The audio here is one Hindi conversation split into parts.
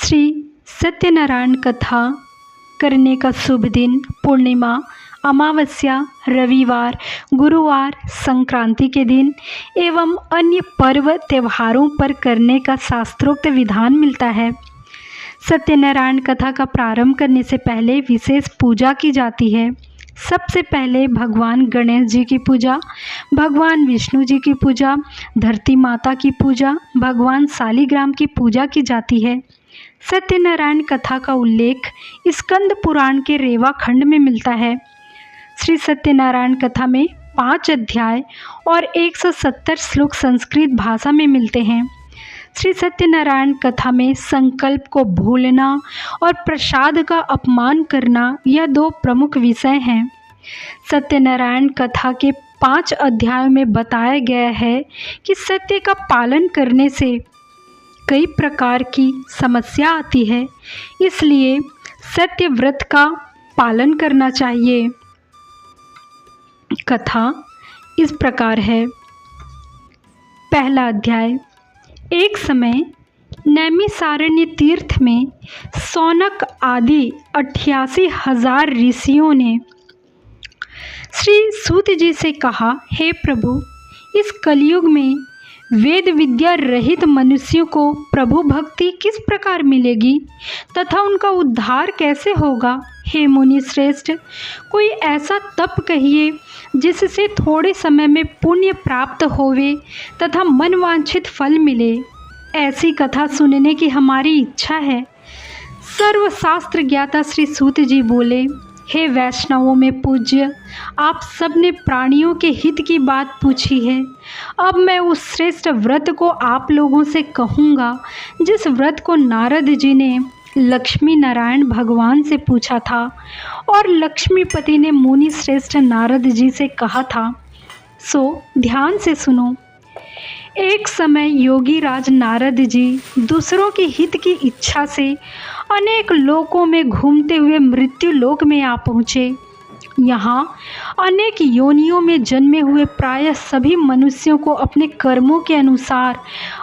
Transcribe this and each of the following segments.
श्री सत्यनारायण कथा करने का शुभ दिन पूर्णिमा, अमावस्या, रविवार, गुरुवार, संक्रांति के दिन एवं अन्य पर्व त्योहारों पर करने का शास्त्रोक्त विधान मिलता है। सत्यनारायण कथा का प्रारंभ करने से पहले विशेष पूजा की जाती है। सबसे पहले भगवान गणेश जी की पूजा, भगवान विष्णु जी की पूजा, धरती माता की पूजा, भगवान शालिग्राम की पूजा की जाती है। सत्यनारायण कथा का उल्लेख स्कंद पुराण के रेवा खंड में मिलता है। श्री सत्यनारायण कथा में 5 अध्याय और 170 श्लोक संस्कृत भाषा में मिलते हैं। श्री सत्यनारायण कथा में संकल्प को भूलना और प्रसाद का अपमान करना यह 2 प्रमुख विषय हैं। सत्यनारायण कथा के 5 अध्यायों में बताया गया है कि सत्य का पालन करने से कई प्रकार की समस्या आती है, इसलिए सत्य व्रत का पालन करना चाहिए। कथा इस प्रकार है। पहला अध्याय। एक समय नैमिषारण्य तीर्थ में सौनक आदि 88,000 ऋषियों ने श्री सूत जी से कहा, हे प्रभु, इस कलयुग में वेद विद्या रहित मनुष्यों को प्रभु भक्ति किस प्रकार मिलेगी तथा उनका उद्धार कैसे होगा। हे मुनि श्रेष्ठ, कोई ऐसा तप कहिए जिससे थोड़े समय में पुण्य प्राप्त होवे तथा मनवांछित फल मिले। ऐसी कथा सुनने की हमारी इच्छा है। सर्वशास्त्र ज्ञाता श्री सूत जी बोले, हे वैष्णवों में पूज्य, आप सब ने प्राणियों के हित की बात पूछी है। अब मैं उस श्रेष्ठ व्रत को आप लोगों से कहूँगा जिस व्रत को नारद जी ने लक्ष्मी नारायण भगवान से पूछा था और लक्ष्मीपति ने मुनि श्रेष्ठ नारद जी से कहा था। सो ध्यान से सुनो। एक समय योगी राज नारद जी दूसरों के हित की इच्छा से अनेक लोकों में घूमते हुए मृत्यु लोक में आ पहुँचे। यहाँ अनेक योनियों में जन्मे हुए प्रायः सभी मनुष्यों को अपने कर्मों के अनुसार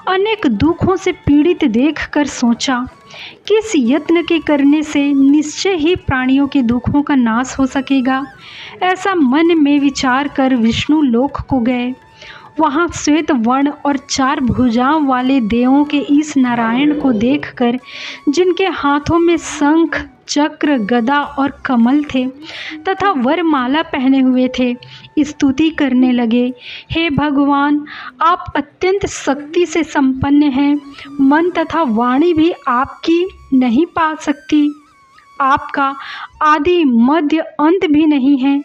अनेक दुखों से पीड़ित देखकर सोचा, किस यत्न के करने से निश्चय ही प्राणियों के दुखों का नाश हो सकेगा। ऐसा मन में विचार कर विष्णु लोक को गए। वहाँ श्वेत वर्ण और 4 भुजाओं वाले देवों के इस नारायण को देखकर, जिनके हाथों में शंख, चक्र, गदा और कमल थे तथा वरमाला पहने हुए थे, स्तुति करने लगे। हे भगवान, आप अत्यंत शक्ति से संपन्न हैं। मन तथा वाणी भी आपकी नहीं पा सकती। आपका आदि मध्य अंत भी नहीं है।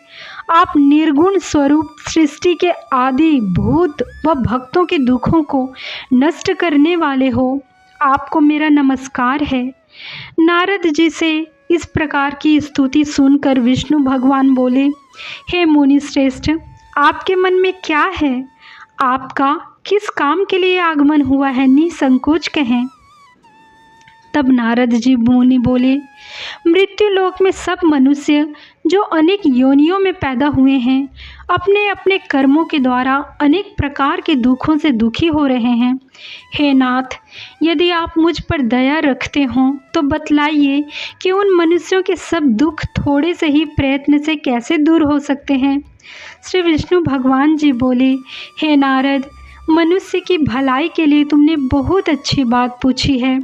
आप निर्गुण स्वरूप सृष्टि के आदि भूत व भक्तों के दुखों को नष्ट करने वाले हो। आपको मेरा नमस्कार है। नारद जी से इस प्रकार की स्तुति सुनकर विष्णु भगवान बोले, हे मुनि श्रेष्ठ, आपके मन में क्या है? आपका किस काम के लिए आगमन हुआ है? निसंकोच कहें। तब नारद जी मुनि बोले, मृत्यु लोक में सब मनुष्य जो अनेक योनियों में पैदा हुए हैं, अपने अपने कर्मों के द्वारा अनेक प्रकार के दुखों से दुखी हो रहे हैं। हे नाथ, यदि आप मुझ पर दया रखते हों तो बतलाइए कि उन मनुष्यों के सब दुख थोड़े से ही प्रयत्न से कैसे दूर हो सकते हैं। श्री विष्णु भगवान जी बोले, हे नारद, मनुष्य की भलाई के लिए तुमने बहुत अच्छी बात पूछी है।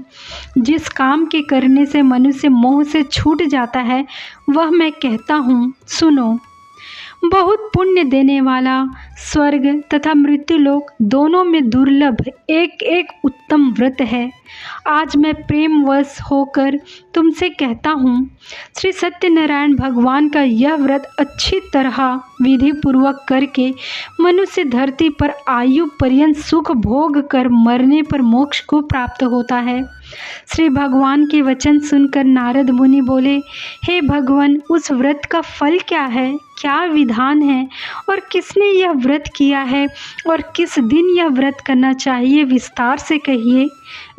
जिस काम के करने से मनुष्य मोह से छूट जाता है वह मैं कहता हूँ, सुनो। बहुत पुण्य देने वाला स्वर्ग तथा मृत्युलोक दोनों में दुर्लभ एक एक उत्तम व्रत है। आज मैं प्रेमवश होकर तुमसे कहता हूँ, श्री सत्यनारायण भगवान का यह व्रत अच्छी तरह विधि पूर्वक करके मनुष्य धरती पर आयु पर्यंत सुख भोग कर मरने पर मोक्ष को प्राप्त होता है। श्री भगवान के वचन सुनकर नारद मुनि बोले, हे भगवान, उस व्रत का फल क्या है? क्या विधान है और किसने यह व्रत किया है और किस दिन यह व्रत करना चाहिए? विस्तार से कहिए।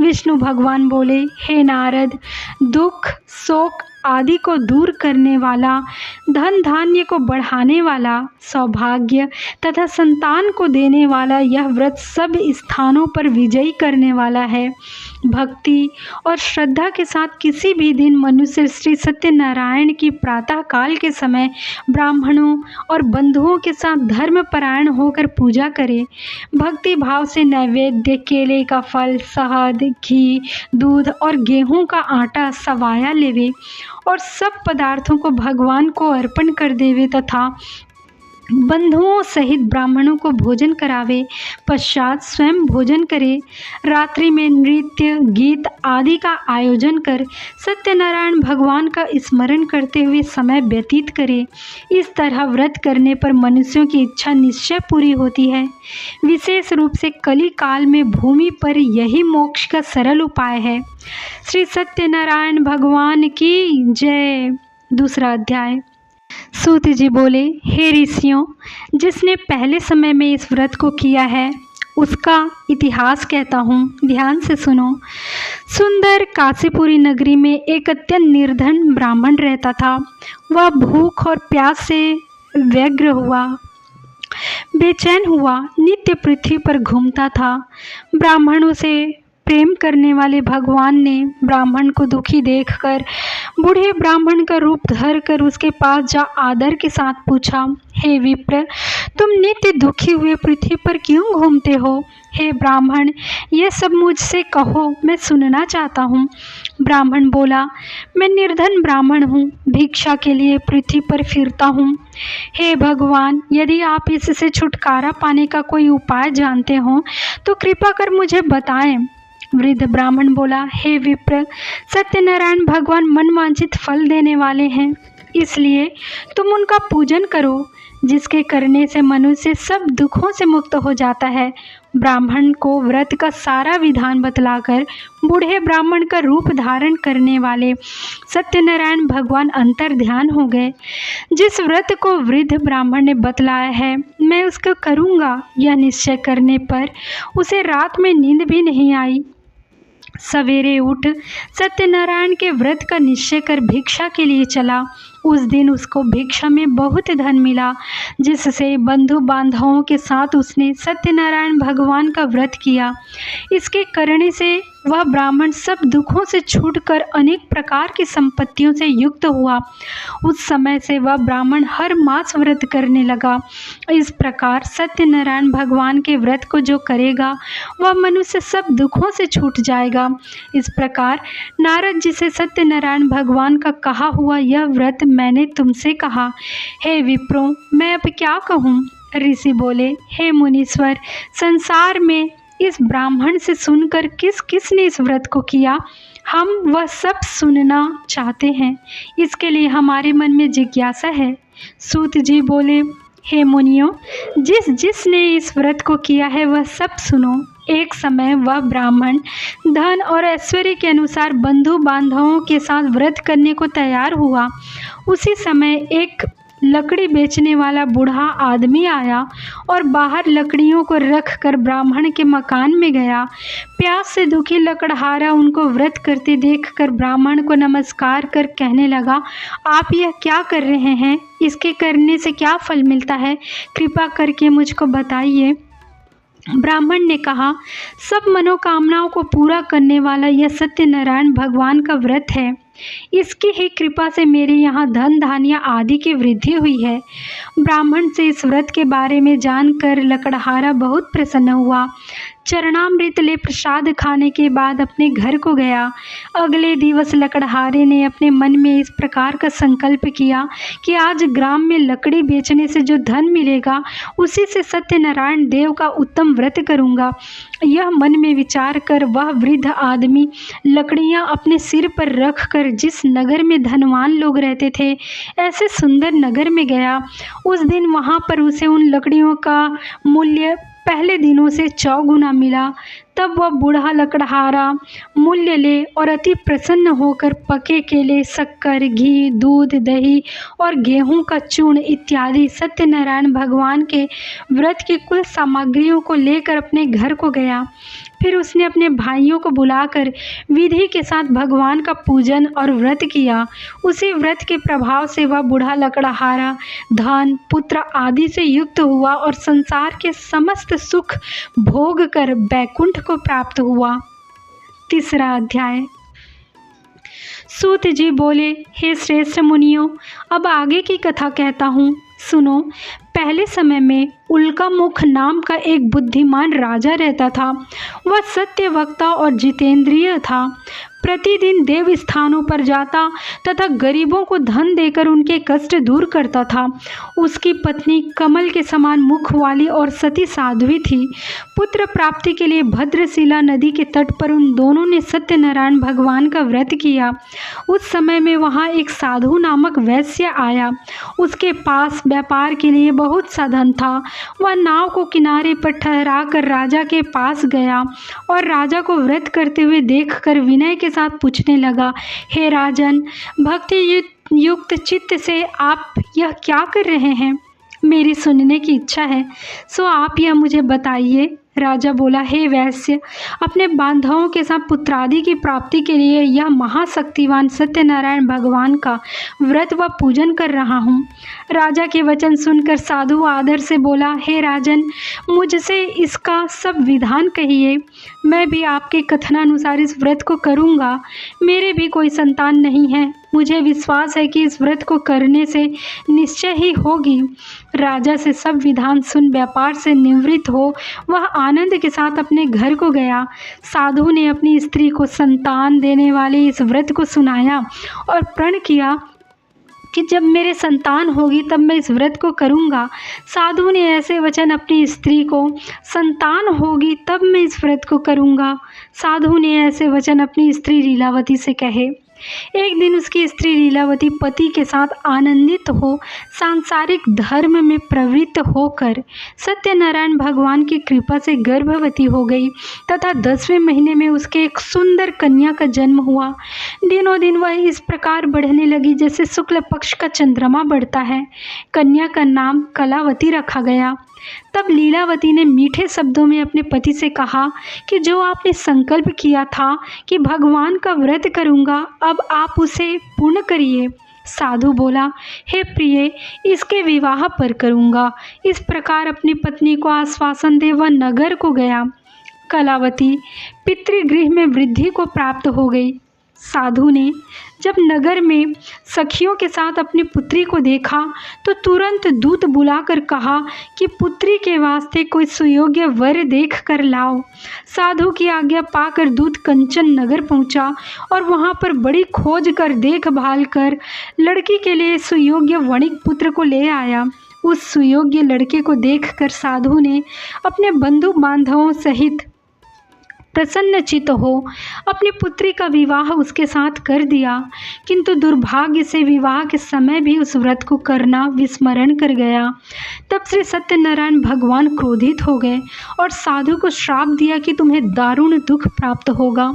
विष्णु भगवान बोले, हे नारद, दुख, शोक आदि को दूर करने वाला, धन धान्य को बढ़ाने वाला, सौभाग्य तथा संतान को देने वाला यह व्रत सब स्थानों पर विजयी करने वाला है। भक्ति और श्रद्धा के साथ किसी भी दिन मनुष्य श्री सत्यनारायण की प्रातः काल के समय ब्राह्मणों और बंधुओं के साथ धर्मपरायण होकर पूजा करे। भक्ति भाव से नैवेद्य, केले का फल, शहद, घी, दूध और गेहूं का आटा सवाया लेवे और सब पदार्थों को भगवान को अर्पण कर देवे तथा बंधुओं सहित ब्राह्मणों को भोजन करावे। पश्चात स्वयं भोजन करे। रात्रि में नृत्य, गीत आदि का आयोजन कर सत्यनारायण भगवान का स्मरण करते हुए समय व्यतीत करे। इस तरह व्रत करने पर मनुष्यों की इच्छा निश्चय पूरी होती है। विशेष रूप से कली काल में भूमि पर यही मोक्ष का सरल उपाय है। श्री सत्यनारायण भगवान की जय। दूसरा अध्याय। सूत जी बोले, हे ऋषियों, जिसने पहले समय में इस व्रत को किया है उसका इतिहास कहता हूँ, ध्यान से सुनो। सुंदर काशीपुरी नगरी में एक अत्यंत निर्धन ब्राह्मण रहता था। वह भूख और प्यास से व्यग्र हुआ, बेचैन हुआ, नित्य पृथ्वी पर घूमता था। ब्राह्मणों से प्रेम करने वाले भगवान ने ब्राह्मण को दुखी देखकर बूढ़े ब्राह्मण का रूप धर कर उसके पास जा आदर के साथ पूछा, हे विप्र, तुम नित्य दुखी हुए पृथ्वी पर क्यों घूमते हो? हे ब्राह्मण, ये सब मुझसे कहो, मैं सुनना चाहता हूँ। ब्राह्मण बोला, मैं निर्धन ब्राह्मण हूँ, भिक्षा के लिए पृथ्वी पर फिरता हूँ। हे भगवान, यदि आप इससे छुटकारा पाने का कोई उपाय जानते हो तो कृपा कर मुझे बताएं। वृद्ध ब्राह्मण बोला, हे विप्र, सत्यनारायण भगवान मनवांछित फल देने वाले हैं, इसलिए तुम उनका पूजन करो, जिसके करने से मनुष्य सब दुखों से मुक्त हो जाता है। ब्राह्मण को व्रत का सारा विधान बतलाकर बूढ़े ब्राह्मण का रूप धारण करने वाले सत्यनारायण भगवान अंतर ध्यान हो गए। जिस व्रत को वृद्ध ब्राह्मण ने बतलाया है मैं उसको करूँगा, यह निश्चय करने पर उसे रात में नींद भी नहीं आई। सवेरे उठ सत्यनारायण के व्रत का निश्चय कर भिक्षा के लिए चला। उस दिन उसको भिक्षा में बहुत धन मिला, जिससे बंधु बांधवों के साथ उसने सत्यनारायण भगवान का व्रत किया। इसके करने से वह ब्राह्मण सब दुखों से छूटकर अनेक प्रकार की संपत्तियों से युक्त हुआ। उस समय से वह ब्राह्मण हर मास व्रत करने लगा। इस प्रकार सत्यनारायण भगवान के व्रत को जो करेगा वह मनुष्य सब दुखों से छूट जाएगा। इस प्रकार नारद जी से सत्यनारायण भगवान का कहा हुआ यह व्रत मैंने तुमसे कहा। हे विप्रो, मैं अब क्या कहूँ? ऋषि बोले, हे मुनीश्वर, संसार में इस ब्राह्मण से सुनकर किस किस ने इस व्रत को किया, हम वह सब सुनना चाहते हैं। इसके लिए हमारे मन में जिज्ञासा है। सूत जी बोले, हे मुनियों, जिस जिसने इस व्रत को किया है वह सब सुनो। एक समय वह ब्राह्मण धन और ऐश्वर्य के अनुसार बंधु बांधवों के साथ व्रत करने को तैयार हुआ। उसी समय एक लकड़ी बेचने वाला बूढ़ा आदमी आया और बाहर लकड़ियों को रख कर ब्राह्मण के मकान में गया। प्यास से दुखी लकड़हारा उनको व्रत करते देखकर ब्राह्मण को नमस्कार कर कहने लगा, आप यह क्या कर रहे हैं? इसके करने से क्या फल मिलता है? कृपा करके मुझको बताइए। ब्राह्मण ने कहा, सब मनोकामनाओं को पूरा करने वाला यह सत्यनारायण भगवान का व्रत है। इसकी ही कृपा से मेरे यहाँ धन धान्य आदि की वृद्धि हुई है। ब्राह्मण से इस व्रत के बारे में जानकर लकड़हारा बहुत प्रसन्न हुआ। चरणामृत ले प्रसाद खाने के बाद अपने घर को गया। अगले दिवस लकड़हारे ने अपने मन में इस प्रकार का संकल्प किया कि आज ग्राम में लकड़ी बेचने से जो धन मिलेगा उसी से सत्यनारायण देव का उत्तम व्रत करूँगा। यह मन में विचार कर वह वृद्ध आदमी लकड़ियाँ अपने सिर पर रख कर जिस नगर में धनवान लोग रहते थे ऐसे सुंदर नगर में गया। उस दिन वहाँ पर उसे उन लकड़ियों का मूल्य पहले दिनों से 4 गुना मिला। तब वह बूढ़ा लकड़हारा मूल्य ले और अति प्रसन्न होकर पके केले, शक्कर, घी, दूध, दही और गेहूं का चूर्ण इत्यादि सत्यनारायण भगवान के व्रत की कुल सामग्रियों को लेकर अपने घर को गया। फिर उसने अपने भाइयों को बुलाकर विधि के साथ भगवान का पूजन और व्रत किया। उसी व्रत के प्रभाव से वह बूढ़ा लकड़हारा धन, पुत्र आदि से युक्त हुआ और संसार के समस्त सुख भोग कर बैकुंठ को प्राप्त हुआ। तीसरा अध्याय। सूत जी बोले, हे श्रेष्ठ मुनियों, अब आगे की कथा कहता हूँ, सुनो। पहले समय में उल्कामुख नाम का एक बुद्धिमान राजा रहता था। वह सत्यवक्ता और जितेंद्रिय था। प्रतिदिन देव स्थानों पर जाता तथा गरीबों को धन देकर उनके कष्ट दूर करता था। उसकी पत्नी कमल के समान मुख वाली और सती साध्वी थी। पुत्र प्राप्ति के लिए भद्रशिला नदी के तट पर उन दोनों ने सत्यनारायण भगवान का व्रत किया। उस समय में वहाँ एक साधु नामक वैश्य आया। उसके पास व्यापार के लिए बहुत सा धन था। वह नाव को किनारे पर ठहरा कर राजा के पास गया और राजा को व्रत करते हुए देखकर विनय के साथ पूछने लगा, हे राजन, भक्ति युक्त चित्त से आप यह क्या कर रहे हैं? मेरी सुनने की इच्छा है, सो आप यह मुझे बताइए। राजा बोला, हे वैश्य, अपने बांधवों के साथ पुत्रादि की प्राप्ति के लिए यह महाशक्तिवान सत्यनारायण भगवान का व्रत व पूजन कर रहा हूँ। राजा के वचन सुनकर साधु आदर से बोला, हे राजन, मुझसे इसका सब विधान कहिए। मैं भी आपके कथनानुसार इस व्रत को करूँगा। मेरे भी कोई संतान नहीं है। मुझे विश्वास है कि इस व्रत को करने से निश्चय ही होगी। राजा से सब विधान सुन व्यापार से निवृत्त हो वह आनंद के साथ अपने घर को गया। साधु ने अपनी स्त्री को संतान देने वाले इस व्रत को सुनाया और प्रण किया कि जब मेरे संतान होगी तब मैं इस व्रत को करूँगा। साधु ने ऐसे वचन अपनी स्त्री को, संतान होगी तब मैं इस व्रत को करूँगा। साधु ने ऐसे वचन अपनी स्त्री लीलावती से कहे। एक दिन उसकी स्त्री लीलावती पति के साथ आनंदित हो सांसारिक धर्म में प्रवृत्त होकर सत्यनारायण भगवान की कृपा से गर्भवती हो गई तथा 10वें महीने में उसके एक सुंदर कन्या का जन्म हुआ। दिनों दिन वह इस प्रकार बढ़ने लगी जैसे शुक्ल पक्ष का चंद्रमा बढ़ता है। कन्या का नाम कलावती रखा गया। तब लीलावती ने मीठे शब्दों में अपने पति से कहा कि जो आपने संकल्प किया था कि भगवान का व्रत करूँगा, अब आप उसे पूर्ण करिए। साधु बोला, हे प्रिय, इसके विवाह पर करूँगा। इस प्रकार अपनी पत्नी को आश्वासन दे वह नगर को गया। कलावती पितृगृह में वृद्धि को प्राप्त हो गई। साधु ने जब नगर में सखियों के साथ अपनी पुत्री को देखा तो तुरंत दूत बुलाकर कहा कि पुत्री के वास्ते कोई सुयोग्य वर देख कर लाओ। साधु की आज्ञा पाकर दूत कंचन नगर पहुंचा और वहां पर बड़ी खोज कर देखभाल कर लड़की के लिए सुयोग्य वणिक पुत्र को ले आया। उस सुयोग्य लड़के को देखकर साधु ने अपने बंधु बांधवों सहित प्रसन्नचित्त हो अपनी पुत्री का विवाह उसके साथ कर दिया, किंतु दुर्भाग्य से विवाह के समय भी उस व्रत को करना विस्मरण कर गया। तब श्री सत्यनारायण भगवान क्रोधित हो गए और साधु को श्राप दिया कि तुम्हें दारुण दुख प्राप्त होगा।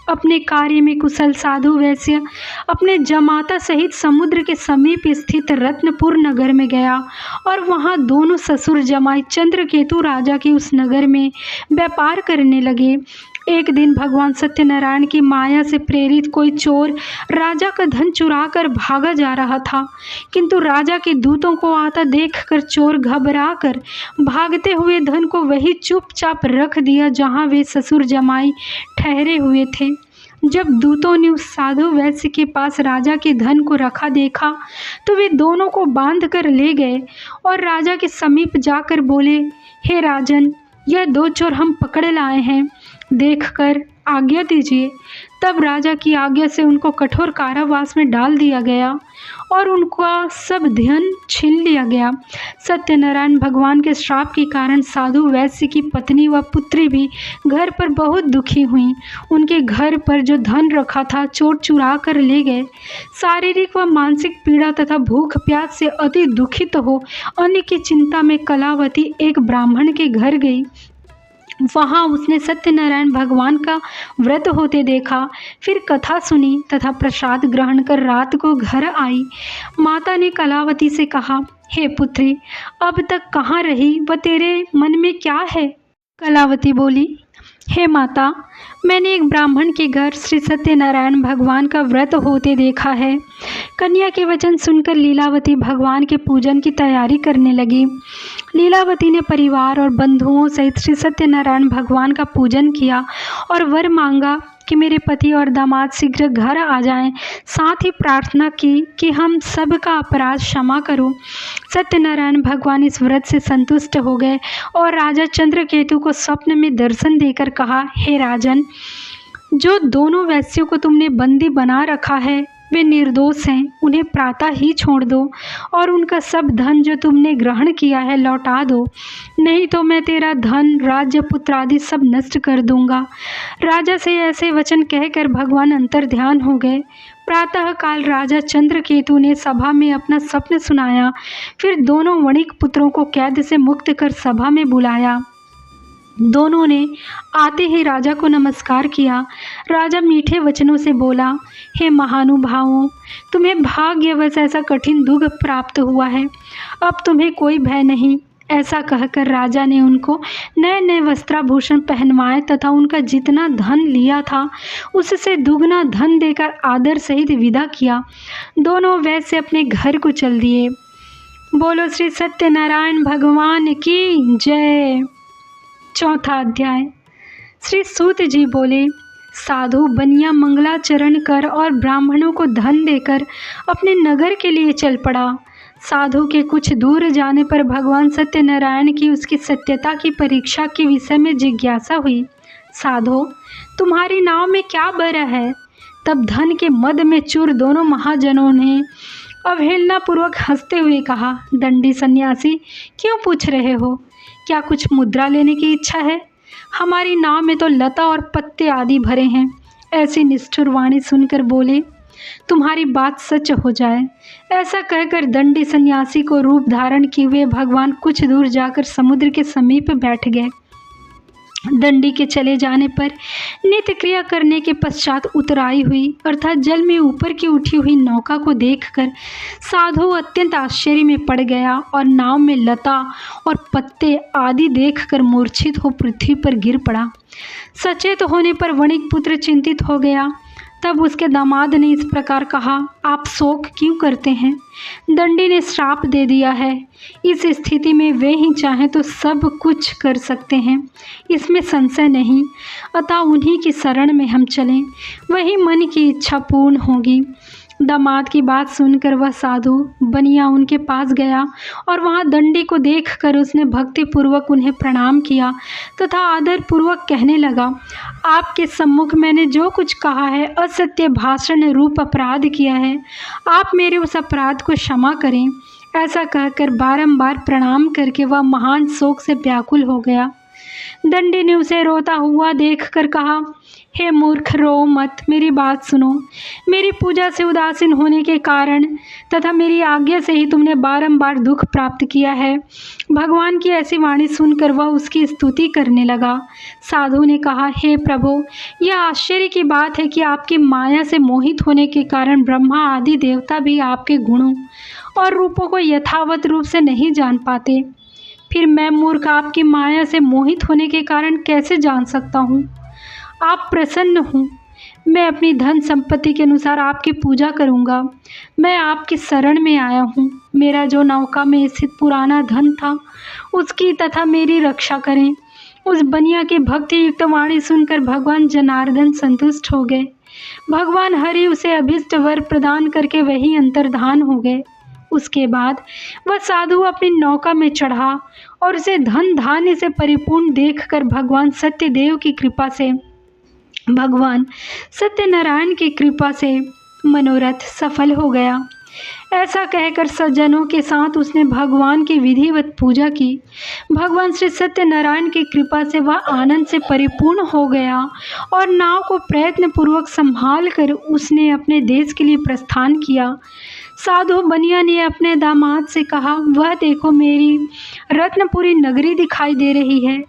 अपने कार्य में कुशल साधु वैश्य अपने जमाता सहित समुद्र के समीप स्थित रत्नपुर नगर में गया और वहां दोनों ससुर जमाई चंद्रकेतु राजा के उस नगर में व्यापार करने लगे। एक दिन भगवान सत्यनारायण की माया से प्रेरित कोई चोर राजा का धन चुरा कर भागा जा रहा था, किंतु राजा के दूतों को आता देखकर चोर घबरा कर भागते हुए धन को वही चुपचाप रख दिया जहां वे ससुर जमाई ठहरे हुए थे। जब दूतों ने उस साधु वैश्य के पास राजा के धन को रखा देखा तो वे दोनों को बांध कर ले गए और राजा के समीप जाकर बोले, हे राजन, यह दो चोर हम पकड़ लाए हैं, देखकर आज्ञा दीजिए। तब राजा की आज्ञा से उनको कठोर कारावास में डाल दिया गया और उनका सब धन छीन लिया गया। सत्यनारायण भगवान के श्राप के कारण साधु वैश्य की पत्नी व पुत्री भी घर पर बहुत दुखी हुई। उनके घर पर जो धन रखा था चोर चुरा कर ले गए। शारीरिक व मानसिक पीड़ा तथा भूख प्यास से अति दुखित हो अन्न की चिंता में कलावती एक ब्राह्मण के घर गई। वहाँ उसने सत्यनारायण भगवान का व्रत होते देखा, फिर कथा सुनी तथा प्रसाद ग्रहण कर रात को घर आई। माता ने कलावती से कहा, हे पुत्री, अब तक कहाँ रही व तेरे मन में क्या है? कलावती बोली, हे माता, मैंने एक ब्राह्मण के घर श्री सत्यनारायण भगवान का व्रत होते देखा है। कन्या के वचन सुनकर लीलावती भगवान के पूजन की तैयारी करने लगी। लीलावती ने परिवार और बंधुओं सहित श्री सत्यनारायण भगवान का पूजन किया और वर मांगा कि मेरे पति और दामाद शीघ्र घर आ जाएं। साथ ही प्रार्थना की कि हम सब का अपराध क्षमा करो। सत्यनारायण भगवान इस व्रत से संतुष्ट हो गए और राजा चंद्रकेतु को स्वप्न में दर्शन देकर कहा, हे राजन, जो दोनों वैश्यों को तुमने बंदी बना रखा है वे निर्दोष हैं, उन्हें प्रातः ही छोड़ दो और उनका सब धन जो तुमने ग्रहण किया है लौटा दो, नहीं तो मैं तेरा धन, राज्य, पुत्र आदि सब नष्ट कर दूंगा। राजा से ऐसे वचन कहकर भगवान अंतर ध्यान हो गए। प्रातः काल राजा चंद्रकेतु ने सभा में अपना स्वप्न सुनाया। फिर दोनों वणिक पुत्रों को कैद से मुक्त कर सभा में बुलाया। दोनों ने आते ही राजा को नमस्कार किया। राजा मीठे वचनों से बोला, हे महानुभावों, तुम्हें भाग्यवश ऐसा कठिन दुख प्राप्त हुआ है, अब तुम्हें कोई भय नहीं। ऐसा कहकर राजा ने उनको नए नए वस्त्राभूषण पहनवाए तथा उनका जितना धन लिया था उससे दुगना धन देकर आदर सहित विदा किया। दोनों वैश्य अपने घर को चल दिए। बोलो श्री सत्यनारायण भगवान की जय। चौथा अध्याय। श्री सूत जी बोले, साधु बनिया मंगलाचरण कर और ब्राह्मणों को धन देकर अपने नगर के लिए चल पड़ा। साधु के कुछ दूर जाने पर भगवान सत्यनारायण की उसकी सत्यता की परीक्षा के विषय में जिज्ञासा हुई। साधो, तुम्हारी नाव में क्या बरा है? तब धन के मद में चूर दोनों महाजनों ने अवहेलनापूर्वक हंसते हुए कहा, दंडी सन्यासी, क्यों पूछ रहे हो? क्या कुछ मुद्रा लेने की इच्छा है? हमारी नाव में तो लता और पत्ते आदि भरे हैं। ऐसी निष्ठुर वाणी सुनकर बोले, तुम्हारी बात सच हो जाए। ऐसा कहकर दंडी सन्यासी को रूप धारण किए हुए भगवान कुछ दूर जाकर समुद्र के समीप बैठ गए। दंडी के चले जाने पर नित्य क्रिया करने के पश्चात उतराई हुई अर्थात जल में ऊपर की उठी हुई नौका को देखकर साधु अत्यंत आश्चर्य में पड़ गया और नाव में लता और पत्ते आदि देखकर मूर्छित हो पृथ्वी पर गिर पड़ा। सचेत होने पर वणिक पुत्र चिंतित हो गया। तब उसके दामाद ने इस प्रकार कहा, आप शोक क्यों करते हैं? दंडी ने श्राप दे दिया है। इस स्थिति में वे ही चाहें तो सब कुछ कर सकते हैं, इसमें संशय नहीं। अतः उन्हीं की शरण में हम चलें, वही मन की इच्छा पूर्ण होगी। दामाद की बात सुनकर वह साधु बनिया उनके पास गया और वहाँ दंडी को देखकर उसने भक्तिपूर्वक उन्हें प्रणाम किया तथा आदरपूर्वक कहने लगा, आपके सम्मुख मैंने जो कुछ कहा है असत्य भाषण रूप अपराध किया है, आप मेरे उस अपराध को क्षमा करें। ऐसा कहकर बारंबार प्रणाम करके वह महान शोक से व्याकुल हो गया। दंडी ने उसे रोता हुआ देखकर कहा, हे मूर्ख, रो मत, मेरी बात सुनो। मेरी पूजा से उदासीन होने के कारण तथा मेरी आज्ञा से ही तुमने बारंबार दुख प्राप्त किया है। भगवान की ऐसी वाणी सुनकर वह उसकी स्तुति करने लगा। साधु ने कहा, हे प्रभु, यह आश्चर्य की बात है कि आपकी माया से मोहित होने के कारण ब्रह्मा आदि देवता भी आपके गुणों और रूपों को यथावत रूप से नहीं जान पाते। फिर मैं मूर्ख आपकी माया से मोहित होने के कारण कैसे जान सकता हूँ? आप प्रसन्न हूँ, मैं अपनी धन संपत्ति के अनुसार आपकी पूजा करूँगा। मैं आपकी शरण में आया हूँ। मेरा जो नौका में स्थित पुराना धन था उसकी तथा मेरी रक्षा करें। उस बनिया की भक्ति युक्त वाणी सुनकर भगवान जनार्दन संतुष्ट हो गए। भगवान हरि उसे अभिष्ट वर प्रदान करके वही अंतर्धान हो गए। उसके बाद वह साधु अपनी नौका में चढ़ा और उसे धन धान्य से परिपूर्ण देखकर भगवान सत्यनारायण की कृपा से मनोरथ सफल हो गया। ऐसा कहकर सज्जनों के साथ उसने भगवान की विधिवत पूजा की। भगवान श्री सत्यनारायण की कृपा से वह आनंद से परिपूर्ण हो गया और नाव को प्रयत्न पूर्वक संभाल कर उसने अपने देश के लिए प्रस्थान किया। साधु बनिया ने अपने दामाद से कहा, वह देखो, मेरी रत्नपुरी नगरी दिखाई दे रही है।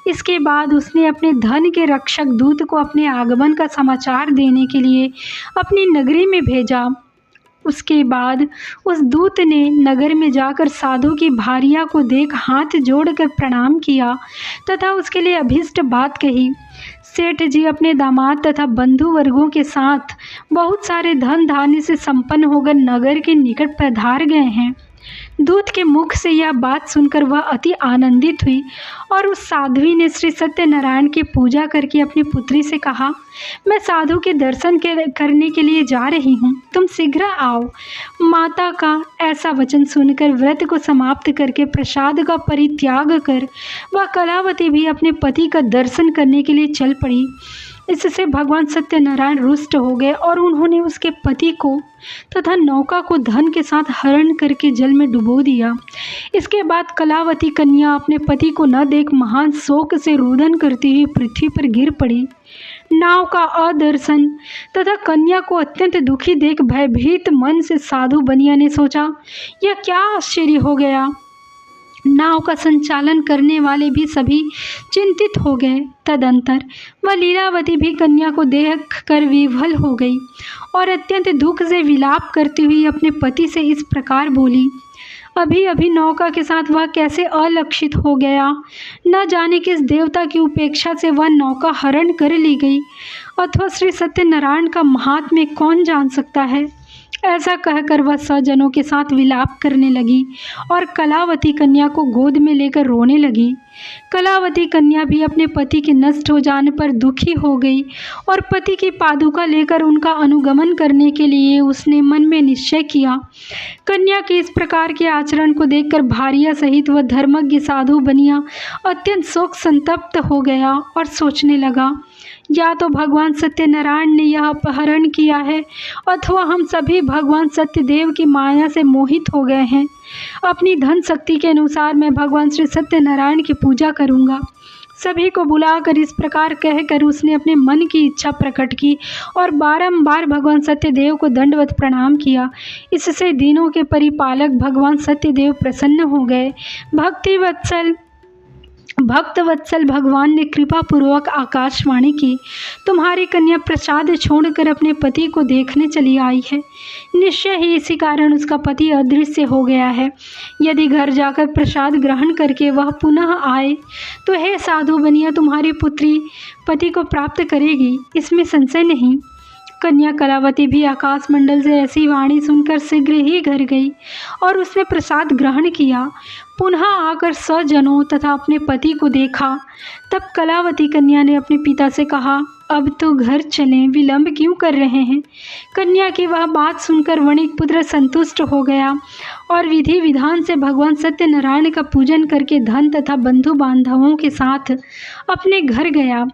इसके बाद उसने अपने धन के रक्षक दूत को अपने आगमन का समाचार देने के लिए अपनी नगरी में भेजा। उसके बाद उस दूत ने नगर में जाकर साधु की भार्या को देख हाथ जोड़कर प्रणाम किया तथा उसके लिए अभीष्ट बात कही। सेठ जी अपने दामाद तथा बंधु वर्गों के साथ बहुत सारे धन धान्य से संपन्न होकर नगर के निकट पधार गए हैं। दूत के मुख से यह बात सुनकर वह अति आनंदित हुई और उस साध्वी ने श्री सत्यनारायण की पूजा करके अपनी पुत्री से कहा, मैं साधु के दर्शन करने के लिए जा रही हूँ, तुम शीघ्र आओ। माता का ऐसा वचन सुनकर व्रत को समाप्त करके प्रसाद का परित्याग कर वह कलावती भी अपने पति का दर्शन करने के लिए चल पड़ी। इससे भगवान सत्यनारायण रुष्ट हो गए और उन्होंने उसके पति को तथा नौका को धन के साथ हरण करके जल में डुबो दिया। इसके बाद कलावती कन्या अपने पति को न देख महान शोक से रुदन करती हुई पृथ्वी पर गिर पड़ी। नाव का अदर्शन तथा कन्या को अत्यंत दुखी देख भयभीत मन से साधु बनिया ने सोचा, यह क्या आश्चर्य हो गया। नाव का संचालन करने वाले भी सभी चिंतित हो गए। तदंतर वह लीलावती भी कन्या को देख कर विह्वल हो गई और अत्यंत दुख से विलाप करती हुई अपने पति से इस प्रकार बोली, अभी अभी नौका के साथ वह कैसे अलक्षित हो गया। न जाने किस देवता की उपेक्षा से वह नौका हरण कर ली गई, अथवा श्री सत्यनारायण का महात्म्य कौन जान सकता है। ऐसा कहकर वह सज्जनों के साथ विलाप करने लगी और कलावती कन्या को गोद में लेकर रोने लगी। कलावती कन्या भी अपने पति के नष्ट हो जाने पर दुखी हो गई और पति की पादुका लेकर उनका अनुगमन करने के लिए उसने मन में निश्चय किया। कन्या के इस प्रकार के आचरण को देखकर भारिया सहित वह धर्मज्ञ साधु बनिया अत्यंत शोक संतप्त हो गया और सोचने लगा, या तो भगवान सत्यनारायण ने यह अपहरण किया है अथवा हम सभी भगवान सत्यदेव की माया से मोहित हो गए हैं। अपनी धन शक्ति के अनुसार मैं भगवान श्री सत्यनारायण की पूजा करूंगा। सभी को बुलाकर इस प्रकार कहकर उसने अपने मन की इच्छा प्रकट की और बारंबार भगवान सत्यदेव को दंडवत प्रणाम किया। इससे दीनों के परिपालक भगवान सत्यदेव प्रसन्न हो गए। भक्तवत्सल भगवान ने कृपा पूर्वक आकाशवाणी की, तुम्हारी कन्या प्रसाद छोड़कर अपने पति को देखने चली आई है। निश्चय ही इसी कारण उसका पति अदृश्य हो गया है। यदि घर जाकर प्रसाद ग्रहण करके वह पुनः आए तो हे साधु बनिया तुम्हारी पुत्री पति को प्राप्त करेगी, इसमें संशय नहीं। कन्या कलावती भी आकाश मंडल से ऐसी वाणी सुनकर शीघ्र ही घर गई और उसने प्रसाद ग्रहण किया। पुनः आकर सज्जनों तथा अपने पति को देखा। तब कलावती कन्या ने अपने पिता से कहा, अब तो घर चलें, विलंब क्यों कर रहे हैं। कन्या की वह बात सुनकर वणिक पुत्र संतुष्ट हो गया और विधि विधान से भगवान सत्यनारायण का पूजन करके धन तथा बंधु बांधवों के साथ अपने घर गया।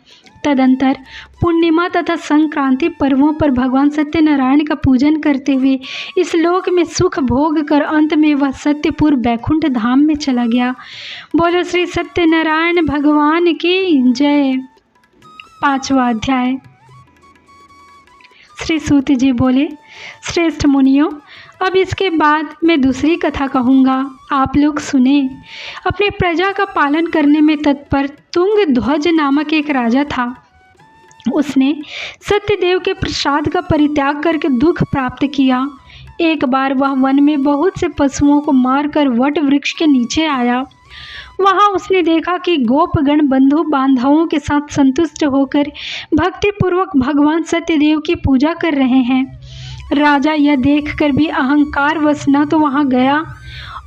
तदंतर पूर्णिमा तथा संक्रांति पर्वों पर भगवान सत्यनारायण का पूजन करते हुए इस लोक में सुख भोग कर अंत में वह सत्यपुर बैकुंठ धाम में चला गया। बोलो श्री सत्यनारायण भगवान की जय। 5वां अध्याय। श्री सूत जी बोले, श्रेष्ठ मुनियों, अब इसके बाद मैं दूसरी कथा कहूँगा, आप लोग सुने। अपने प्रजा का पालन करने में तत्पर तुंगध्वज नामक एक राजा था। उसने सत्यदेव के प्रसाद का परित्याग करके दुख प्राप्त किया। एक बार वह वन में बहुत से पशुओं को मारकर वट वृक्ष के नीचे आया। वहाँ उसने देखा कि गोपगण बंधु बांधवों के साथ संतुष्ट होकर भक्तिपूर्वक भगवान सत्यदेव की पूजा कर रहे हैं। राजा यह देखकर भी अहंकारवश न तो वहाँ गया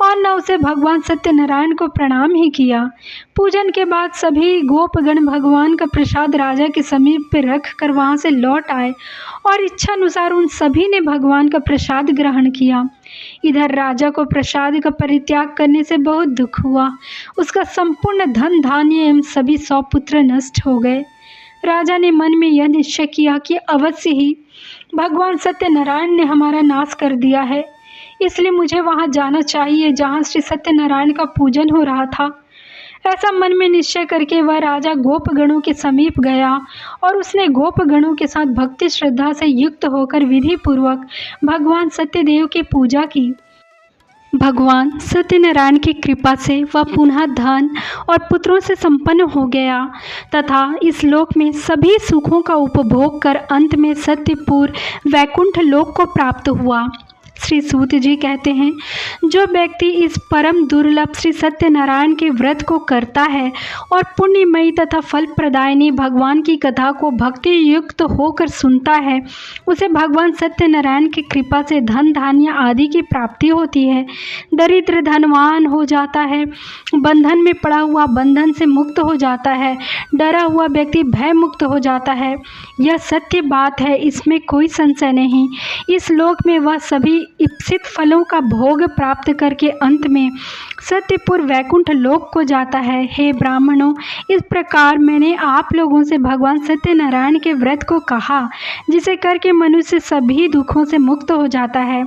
और न उसे भगवान सत्यनारायण को प्रणाम ही किया। पूजन के बाद सभी गोपगण भगवान का प्रसाद राजा के समीप पर रख कर वहाँ से लौट आए और इच्छानुसार उन सभी ने भगवान का प्रसाद ग्रहण किया। इधर राजा को प्रसाद का परित्याग करने से बहुत दुख हुआ। उसका संपूर्ण धन धान्य एवं सभी 100 पुत्र नष्ट हो गए। राजा ने मन में यह निश्चय किया कि अवश्य ही भगवान सत्यनारायण ने हमारा नाश कर दिया है, इसलिए मुझे वहाँ जाना चाहिए जहाँ श्री सत्यनारायण का पूजन हो रहा था। ऐसा मन में निश्चय करके वह राजा गोपगणों के समीप गया और उसने गोपगणों के साथ भक्ति श्रद्धा से युक्त होकर विधि पूर्वक भगवान सत्यदेव की पूजा की। भगवान सत्यनारायण की कृपा से वह पुनः धन और पुत्रों से संपन्न हो गया तथा इस लोक में सभी सुखों का उपभोग कर अंत में सत्यपुर वैकुंठ लोक को प्राप्त हुआ। श्री सूत जी कहते हैं, जो व्यक्ति इस परम दुर्लभ श्री सत्यनारायण के व्रत को करता है और पुण्यमयी तथा फल प्रदायिनी भगवान की कथा को भक्ति युक्त होकर सुनता है, उसे भगवान सत्यनारायण की कृपा से धन धान्य आदि की प्राप्ति होती है। दरिद्र धनवान हो जाता है, बंधन में पड़ा हुआ बंधन से मुक्त हो जाता है, डरा हुआ व्यक्ति भय मुक्त हो जाता है। यह सत्य बात है, इसमें कोई संशय नहीं। इस लोक में वह सभी इप्सित फलों का भोग प्राप्त करके अंत में सत्यपुर वैकुंठ लोक को जाता है। हे ब्राह्मणों, इस प्रकार मैंने आप लोगों से भगवान सत्यनारायण के व्रत को कहा, जिसे करके मनुष्य सभी दुखों से मुक्त हो जाता है।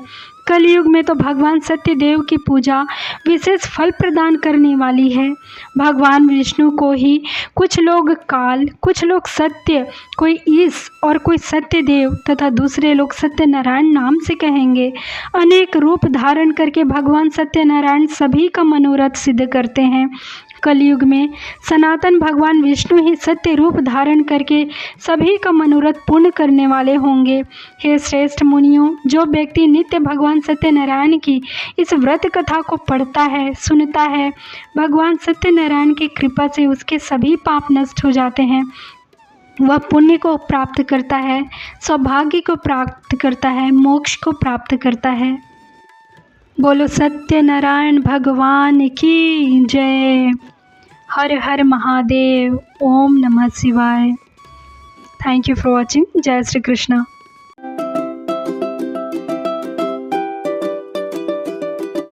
कलयुग में तो भगवान सत्यदेव की पूजा विशेष फल प्रदान करने वाली है। भगवान विष्णु को ही कुछ लोग काल, कुछ लोग सत्य, कोई ईश और कोई सत्यदेव तथा दूसरे लोग सत्यनारायण नाम से कहेंगे। अनेक रूप धारण करके भगवान सत्यनारायण सभी का मनोरथ सिद्ध करते हैं। कलयुग में सनातन भगवान विष्णु ही सत्य रूप धारण करके सभी का मनोरथ पूर्ण करने वाले होंगे। हे श्रेष्ठ मुनियों, जो व्यक्ति नित्य भगवान सत्यनारायण की इस व्रत कथा को पढ़ता है, सुनता है, भगवान सत्यनारायण की कृपा से उसके सभी पाप नष्ट हो जाते हैं। वह पुण्य को प्राप्त करता है, सौभाग्य को प्राप्त करता है, मोक्ष को प्राप्त करता है। बोलो सत्यनारायण भगवान की जय। हर हर महादेव। ओम नमः शिवाय। Thank you for watching. जय श्री कृष्णा।